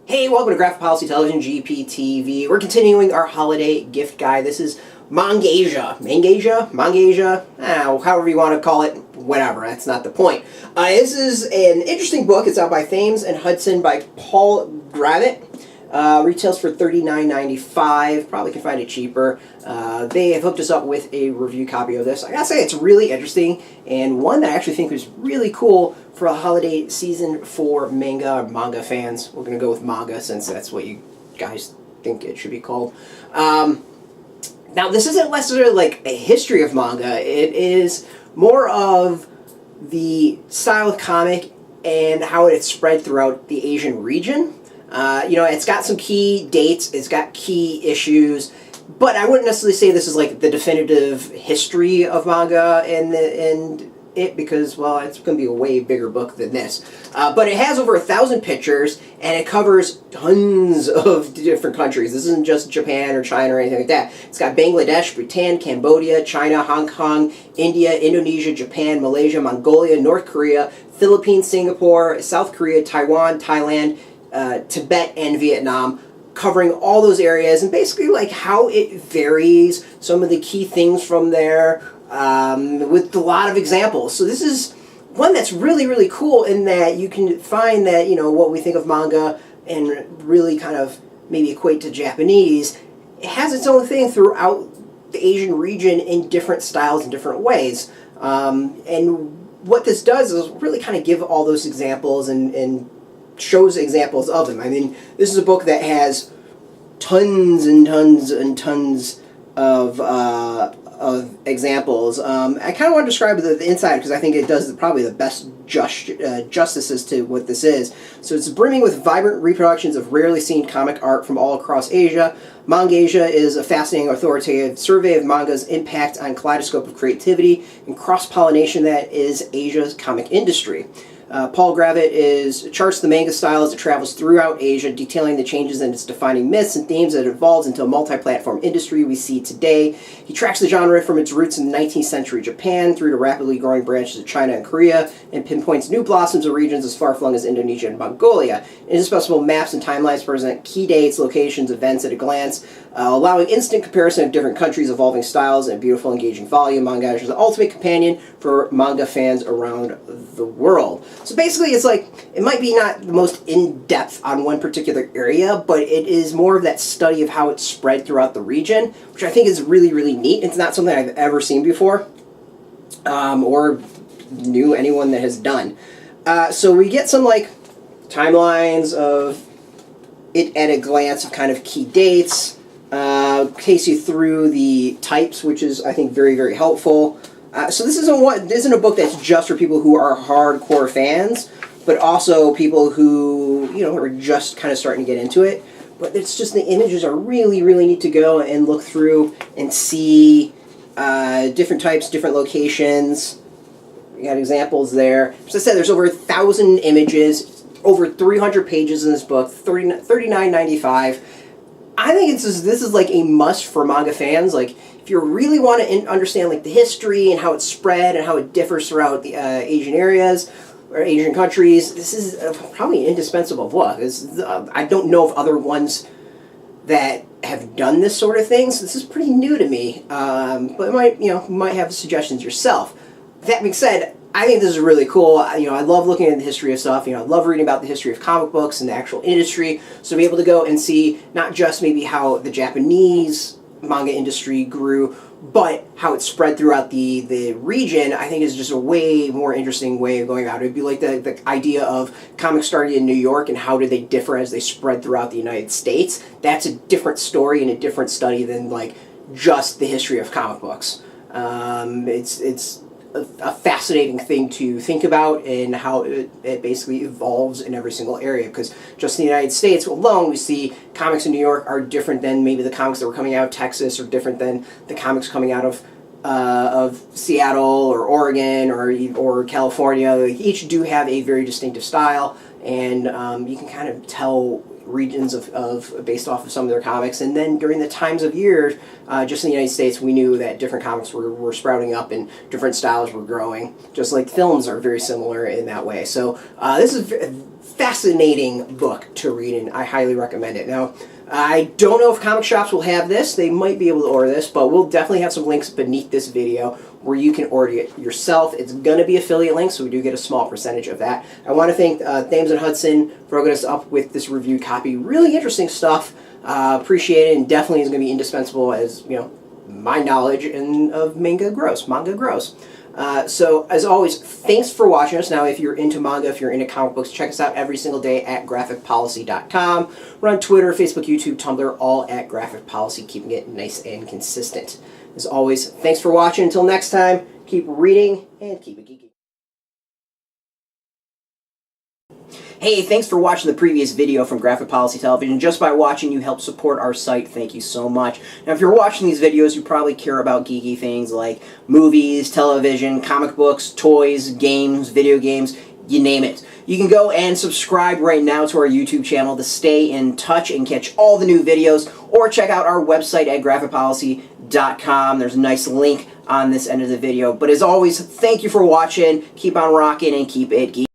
Hey, welcome to Graphic Policy Television, GPTV. We're continuing our holiday gift guide. This is Mangasia. Mangasia? However you want to call it, whatever. That's not the point. This is an interesting book. It's out by Thames and Hudson by Paul Gravett. Retails for $39.95. Probably can find it cheaper. They have hooked us up with a review copy of this. I gotta say, it's really interesting, and one that I actually think is really cool for a holiday season for manga fans. We're gonna go with manga since that's what you guys think it should be called. Now, this isn't necessarily like a history of manga. It is more of the style of comic and how it's spread throughout the Asian region. It's got some key dates, it's got key issues, but I wouldn't necessarily say this is like the definitive history of manga and it because, well, it's going to be a way bigger book than this. But it has over 1,000 pictures, and it covers tons of different countries. This isn't just Japan or China or anything like that. It's got Bangladesh, Bhutan, Cambodia, China, Hong Kong, India, Indonesia, Japan, Malaysia, Mongolia, North Korea, Philippines, Singapore, South Korea, Taiwan, Thailand, Tibet, and Vietnam, covering all those areas and basically like how it varies, some of the key things from there, with a lot of examples. So this is one that's really, really cool in that you can find that, what we think of manga and really kind of maybe equate to Japanese, it has its own thing throughout the Asian region in different styles and different ways. And what this does is really kind of give all those examples and shows examples of them. I mean, this is a book that has tons and tons and tons of examples. I kind of want to describe the inside because I think it does probably the best justices to what this is. So it's brimming with vibrant reproductions of rarely seen comic art from all across Asia. Mangasia is a fascinating authoritative survey of manga's impact on kaleidoscope of creativity and cross-pollination that is Asia's comic industry. Paul Gravett charts the manga style as it travels throughout Asia, detailing the changes in its defining myths and themes that it evolves into a multi-platform industry we see today. He tracks the genre from its roots in 19th century Japan through to rapidly growing branches of China and Korea, and pinpoints new blossoms of regions as far-flung as Indonesia and Mongolia. Indispensable maps and timelines present key dates, locations, events at a glance, allowing instant comparison of different countries' evolving styles and a beautiful, engaging volume. Mangasia is the ultimate companion for manga fans around the world. So basically, it's like, it might be not the most in-depth on one particular area, but it is more of that study of how it's spread throughout the region, which I think is really, really neat. It's not something I've ever seen before, or knew anyone that has done. So we get some, like, timelines of it at a glance of kind of key dates, takes you through the types, which is, I think, very, very helpful. So this isn't a book that's just for people who are hardcore fans, but also people who, are just kind of starting to get into it. But it's just the images are really, really neat to go and look through and see different types, different locations. We got examples there. As I said, there's over 1,000 images, over 300 pages in this book, $39.95. I think this is like a must for manga fans. Like, if you really want to understand like the history and how it's spread and how it differs throughout the Asian areas or Asian countries, this is probably an indispensable book. I don't know of other ones that have done this sort of thing, so this is pretty new to me. But you might have suggestions yourself. That being said, I think this is really cool. I love looking at the history of stuff. I love reading about the history of comic books and the actual industry. So to be able to go and see not just maybe how the Japanese manga industry grew, but how it spread throughout the region, I think is just a way more interesting way of going about it. It'd be like the idea of comics starting in New York and how did they differ as they spread throughout the United States. That's a different story and a different study than like just the history of comic books. It's a fascinating thing to think about and how it basically evolves in every single area, because just in the United States alone we see comics in New York are different than maybe the comics that were coming out of Texas, or different than the comics coming out of Seattle or Oregon or California. Each do have a very distinctive style, and you can kind of tell regions based off of some of their comics. And then during the times of years, just in the United States, we knew that different comics were sprouting up and different styles were growing, just like films are very similar in that way. So this is a fascinating book to read, and I highly recommend it. Now, I don't know if comic shops will have this. They might be able to order this, but we'll definitely have some links beneath this video where you can order it yourself. It's going to be affiliate links, so we do get a small percentage of that. I want to thank Thames Hudson for hooking us up with this review copy. Really interesting stuff. Appreciate it, and definitely is going to be indispensable as, you know, my knowledge of manga grows. So, as always, thanks for watching us. Now, if you're into manga, if you're into comic books, check us out every single day at graphicpolicy.com. We're on Twitter, Facebook, YouTube, Tumblr, all at Graphic Policy, keeping it nice and consistent. As always, thanks for watching. Until next time, keep reading and keep it geeky. Hey, thanks for watching the previous video from Graphic Policy Television. Just by watching, you help support our site. Thank you so much. Now, if you're watching these videos, you probably care about geeky things like movies, television, comic books, toys, games, video games, you name it. You can go and subscribe right now to our YouTube channel to stay in touch and catch all the new videos, or check out our website at graphicpolicy.com. There's a nice link on this end of the video. But as always, thank you for watching. Keep on rocking and keep it geeky.